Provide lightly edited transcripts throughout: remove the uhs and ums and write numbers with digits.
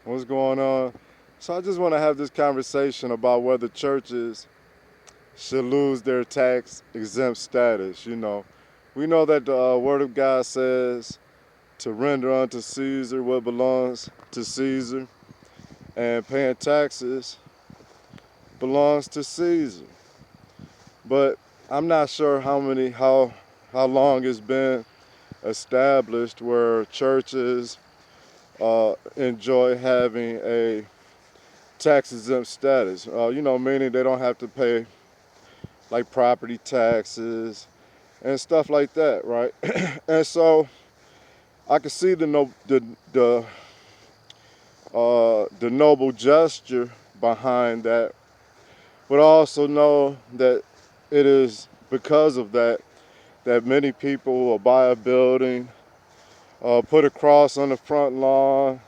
What's going on? So I just want to have this conversation about whether churches should lose their tax exempt status. We know that the Word of God says to render unto Caesar what belongs to Caesar, and paying taxes belongs to Caesar. But I'm not sure how long it's been established where churches enjoy having a tax exempt status. Meaning they don't have to pay like property taxes and stuff like that, right? And so I can see the noble gesture behind that, but I also know that it is because of that many people will buy a building, put a cross on the front lawn,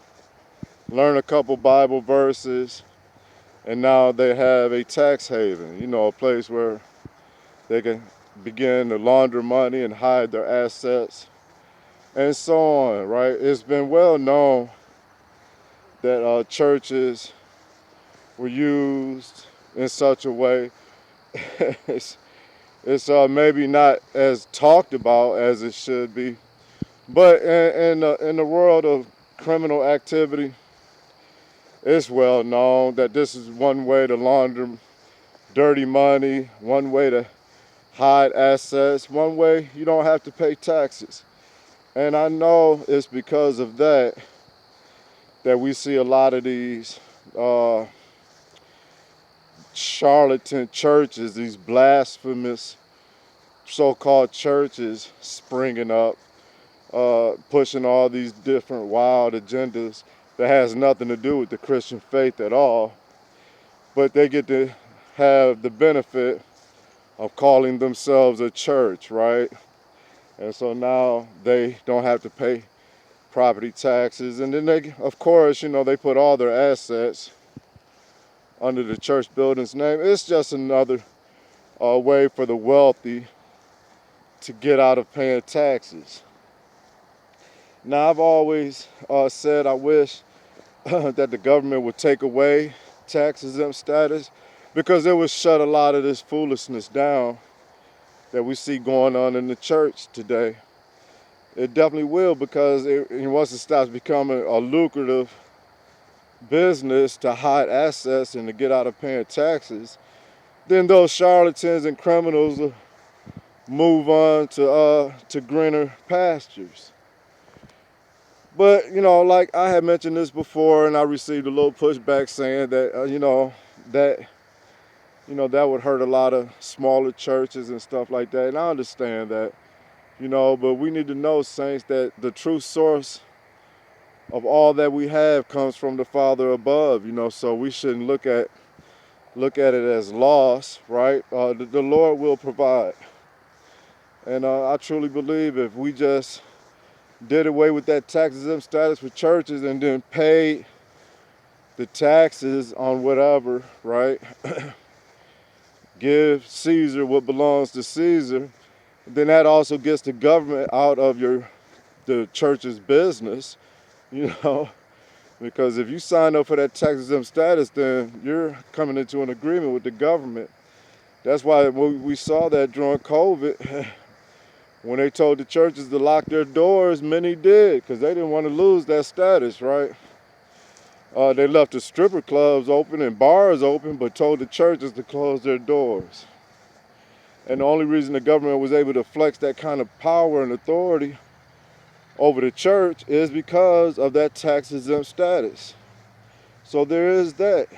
learn a couple Bible verses, and now they have a tax haven. A place where they can begin to launder money and hide their assets and so on, right? It's been well known that churches were used in such a way. it's it's maybe not as talked about as it should be, but in the world of criminal activity, it's well known that this is one way to launder dirty money, one way to hide assets, one way you don't have to pay taxes. And I know it's because of that we see a lot of these uh, charlatan churches, these blasphemous so-called churches springing up, pushing all these different wild agendas that has nothing to do with the Christian faith at all, but they get to have the benefit of calling themselves a church, right? And so now they don't have to pay property taxes, and then they, of course, they put all their assets under the church building's name. It's just another way for the wealthy to get out of paying taxes. Now, I've always said I wish that the government would take away tax exempt status because it would shut a lot of this foolishness down that we see going on in the church today. It definitely will because once it stops becoming a lucrative business to hide assets and to get out of paying taxes, then those charlatans and criminals will move on to greener pastures. But like I had mentioned this before, and I received a little pushback saying that that that would hurt a lot of smaller churches and stuff like that. And I understand that, but we need to know, saints, that the true source of all that we have comes from the Father above. So we shouldn't look at it as loss, right? The Lord will provide, and I truly believe if we just did away with that tax exempt status for churches and then paid the taxes on whatever, right? Give Caesar what belongs to Caesar, then that also gets the government out of the church's business, you know. Because if you sign up for that tax exempt status, then you're coming into an agreement with the government. That's why we saw that during COVID, when they told the churches to lock their doors, many did, because they didn't want to lose that status, right? They left the stripper clubs open and bars open, but told the churches to close their doors. And the only reason the government was able to flex that kind of power and authority over the church is because of that tax exempt status. So there is that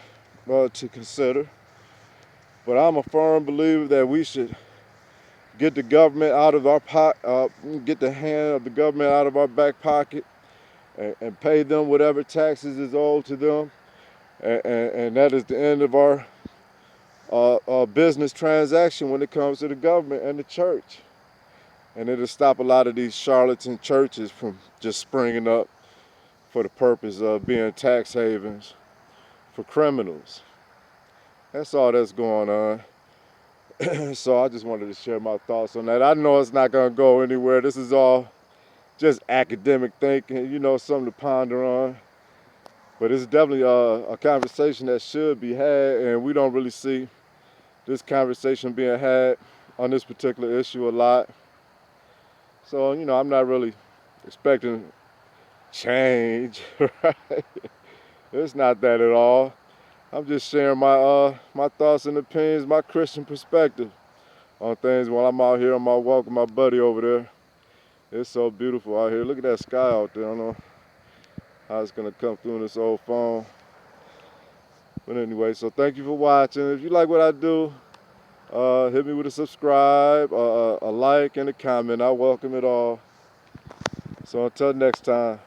to consider. But I'm a firm believer that we should get the government out of get the hand of the government out of our back pocket and pay them whatever taxes is owed to them. And that is the end of our business transaction when it comes to the government and the church. And it'll stop a lot of these charlatan churches from just springing up for the purpose of being tax havens for criminals. That's all that's going on. So I just wanted to share my thoughts on that. I know it's not going to go anywhere. This is all just academic thinking, something to ponder on. But it's definitely a conversation that should be had, and we don't really see this conversation being had on this particular issue a lot. So, I'm not really expecting change, right? It's not that at all. I'm just sharing my thoughts and opinions, my Christian perspective on things while I'm out here on my walk with my buddy over there. It's so beautiful out here. Look at that sky out there. I don't know how it's gonna come through in this old phone. But anyway, so thank you for watching. If you like what I do, hit me with a subscribe, a like, and a comment. I welcome it all. So until next time.